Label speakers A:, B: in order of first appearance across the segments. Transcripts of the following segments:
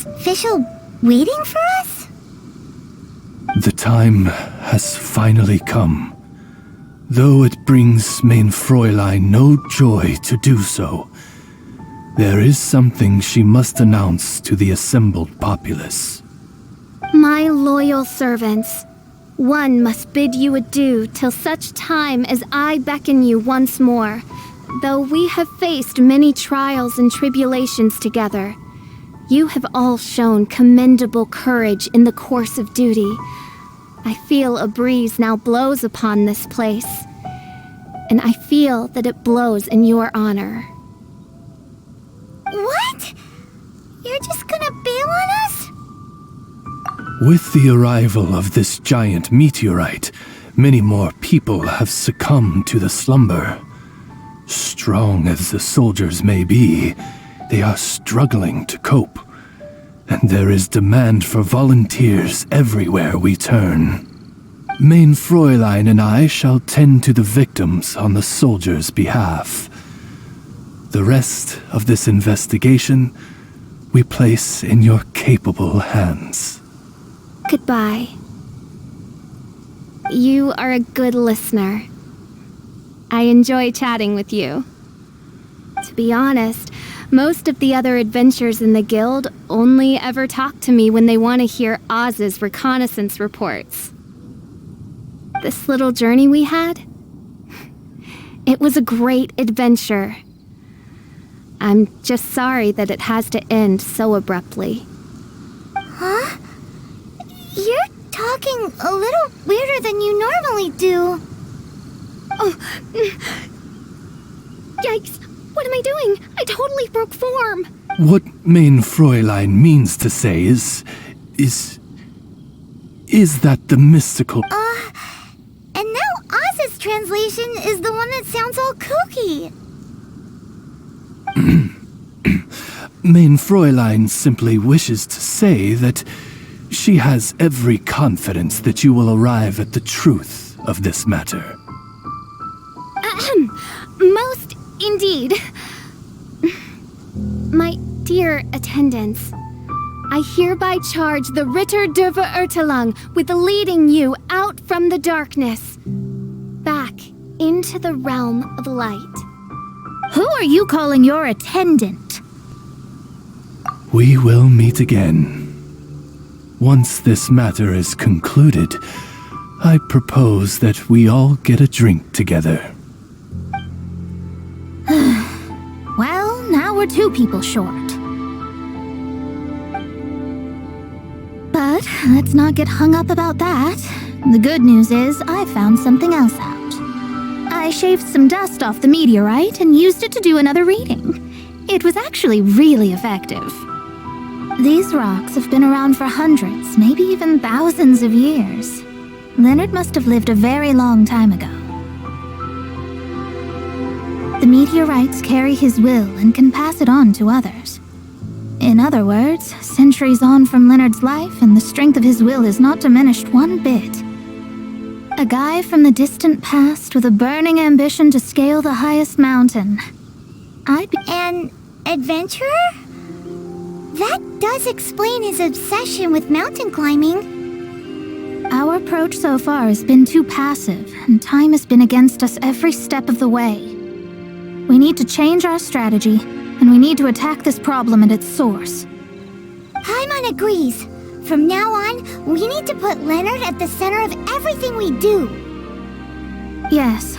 A: Official waiting for us?
B: The time has finally come. Though it brings main Fräulein no joy to do so, there is something she must announce to the assembled populace.
C: My loyal servants, one must bid you adieu till such time as I beckon you once more. Though we have faced many trials and tribulations together, you have all shown commendable courage in the course of duty. I feel a breeze now blows upon this place, and I feel that it blows in your honor.
A: What? You're just gonna bail on us?
B: With the arrival of this giant meteorite, many more people have succumbed to the slumber. Strong as the soldiers may be, they are struggling to cope, and there is demand for volunteers everywhere we turn. Main Fräulein and I shall tend to the victims on the soldiers' behalf. The rest of this investigation we place in your capable hands.
C: Goodbye. You are a good listener. I enjoy chatting with you. To be honest, most of the other adventurers in the guild only ever talk to me when they want to hear Oz's reconnaissance reports. This little journey we had, it was a great adventure. I'm just sorry that it has to end so abruptly.
A: Huh? You're talking a little weirder than you normally do.
C: Oh, yikes! What am I doing? I totally broke form!
B: What main Fräulein means to say is that the mystical...
A: And now Oz's translation is the one that sounds all kooky.
B: Main Fräulein simply wishes to say that she has every confidence that you will arrive at the truth of this matter.
C: Most indeed. My dear attendants, I hereby charge the Ritter der Verurteilung with leading you out from the darkness, back into the realm of light.
A: Who are you calling your attendant?
B: We will meet again. Once this matter is concluded, I propose that we all get a drink together.
A: Well, now we're 2 people short. But let's not get hung up about that. The good news is I found something else out. I shaved some dust off the meteorite and used it to do another reading. It was actually really effective. These rocks have been around for hundreds, maybe even thousands of years. Leonard must have lived a very long time ago. The meteorites carry his will and can pass it on to others. In other words, centuries on from Leonard's life, and the strength of his will is not diminished one bit. A guy from the distant past with a burning ambition to scale the highest mountain. I'd be an adventurer? That does explain his obsession with mountain climbing. Our approach so far has been too passive, and time has been against us every step of the way. We need to change our strategy, and we need to attack this problem at its source. Paimon agrees.
D: From now on, we need to put Leonard at the center of everything we do.
A: Yes,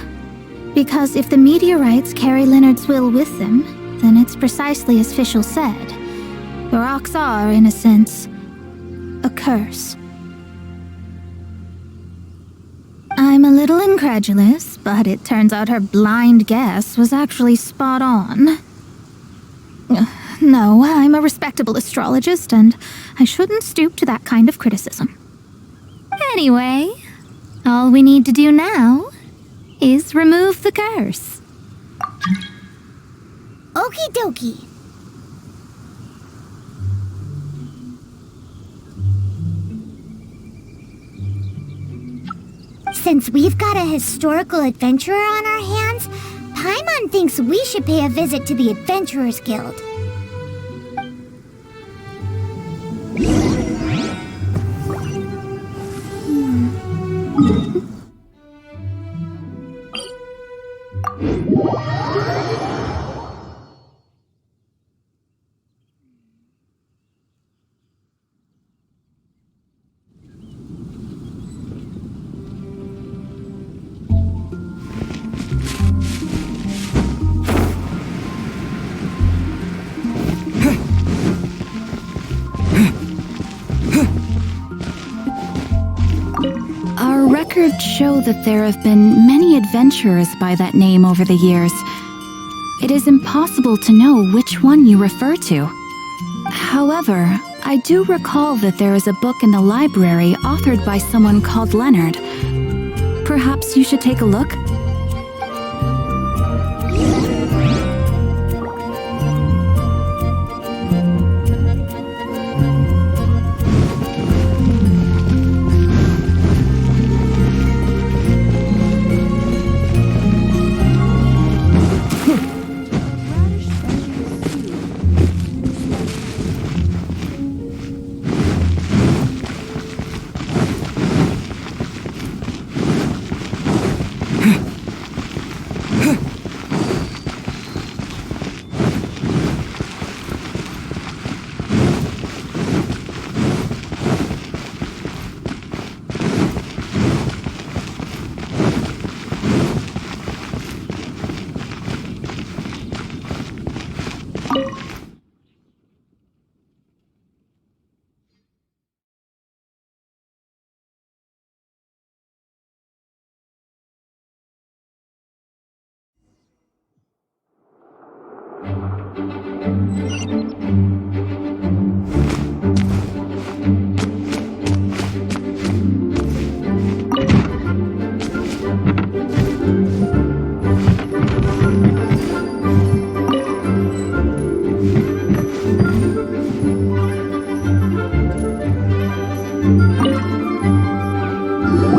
A: because if the meteorites carry Leonard's will with them, then it's precisely as Fischl said. The rocks are, in a sense, a curse. I'm a little incredulous, but it turns out her blind guess was actually spot on. No, I'm a respectable astrologist, and I shouldn't stoop to that kind of criticism. Anyway, all we need to do now is remove the curse.
D: Okie dokie. Since we've got a historical adventurer on our hands, Paimon thinks we should pay a visit to the Adventurers Guild.
E: Our records show that there have been many adventurers by that name over the years. It is impossible to know which one you refer to. However, I do recall that there is a book in the library authored by someone called Leonard. Perhaps you should take a look?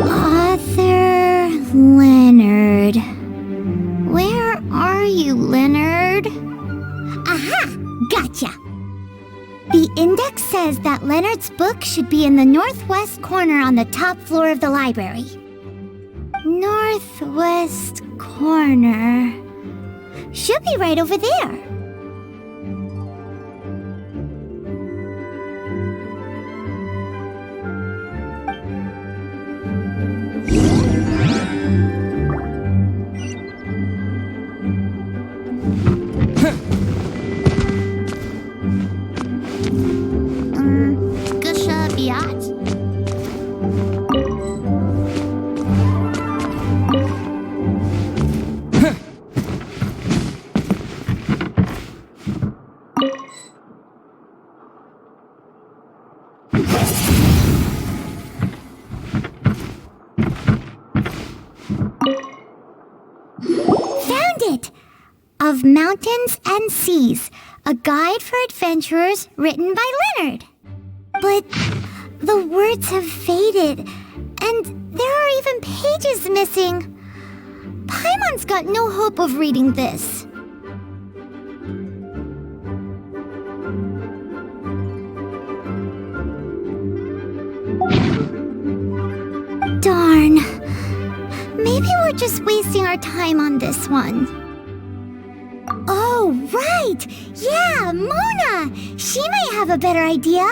D: Author Leonard. Where are you, Leonard? Aha! Gotcha! The index says that Leonard's book should be in the northwest corner on the top floor of the library. Northwest corner. Should be right over there. Gusha Biat. Found it! Of Mountains and Seas, a guide for adventurers written by Leonard. But the words have faded, and there are even pages missing. Paimon's got no hope of reading this. Darn. Maybe we're just wasting our time on this one. Oh, right! Yeah, Mona! She might have a better idea.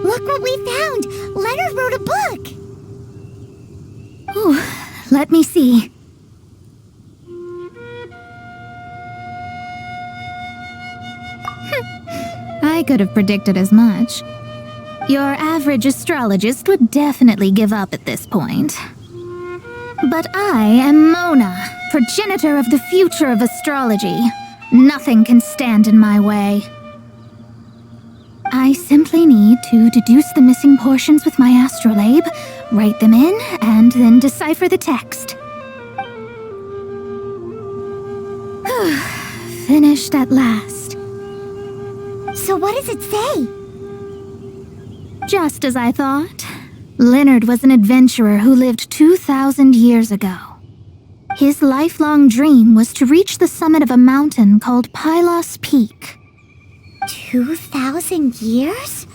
D: Look what we found! Leonard wrote a book!
A: Ooh, let me see. I could have predicted as much. Your average astrologist would definitely give up at this point. But I am Mona, progenitor of the future of astrology. Nothing can stand in my way. I simply need to deduce the missing portions with my astrolabe, write them in, and then decipher the text. Finished at last.
D: So what does it say?
A: Just as I thought. Leonard was an adventurer who lived 2,000 years ago. His lifelong dream was to reach the summit of a mountain called Pylos Peak.
D: 2,000 years?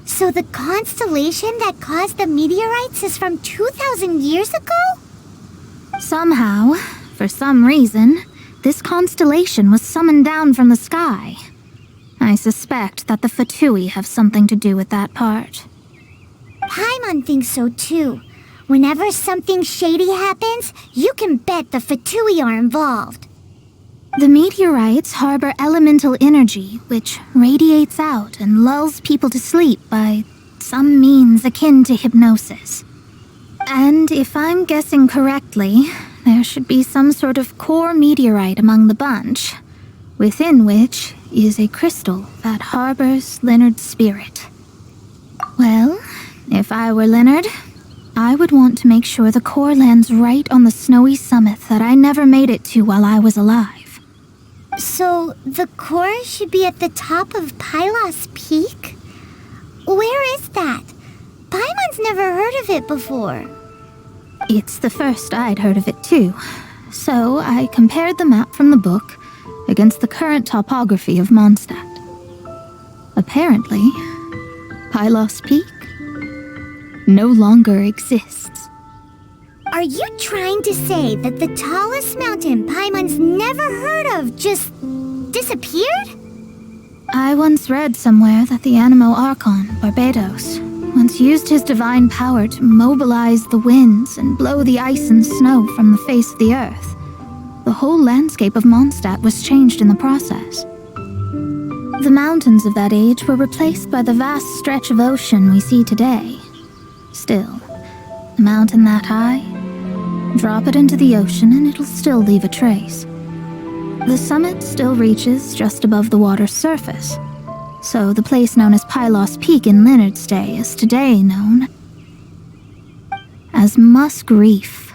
D: So the constellation that caused the meteorites is from 2,000 years ago?
A: Somehow, for some reason, this constellation was summoned down from the sky. I suspect that the Fatui have something to do with that part.
D: Paimon thinks so too. Whenever something shady happens, you can bet the Fatui are involved.
A: The meteorites harbor elemental energy, which radiates out and lulls people to sleep by some means akin to hypnosis. And if I'm guessing correctly, there should be some sort of core meteorite among the bunch, within which is a crystal that harbors Leonard's spirit. Well, if I were Leonard, I would want to make sure the core lands right on the snowy summit that I never made it to while I was alive.
D: So the core should be at the top of Pylos Peak? Where is that? Paimon's never heard of it before.
A: It's the first I'd heard of it too, so I compared the map from the book against the current topography of Mondstadt. Apparently, Pylos Peak no longer exists.
D: Are you trying to say that the tallest mountain Paimon's never heard of just disappeared?
A: I once read somewhere that the Animo Archon, Barbados, once used his divine power to mobilize the winds and blow the ice and snow from the face of the earth. The whole landscape of Mondstadt was changed in the process. The mountains of that age were replaced by the vast stretch of ocean we see today. Still, a mountain that high, drop it into the ocean and it'll still leave a trace. The summit still reaches just above the water's surface, so the place known as Pylos Peak in Leonard's day is today known as Musk Reef.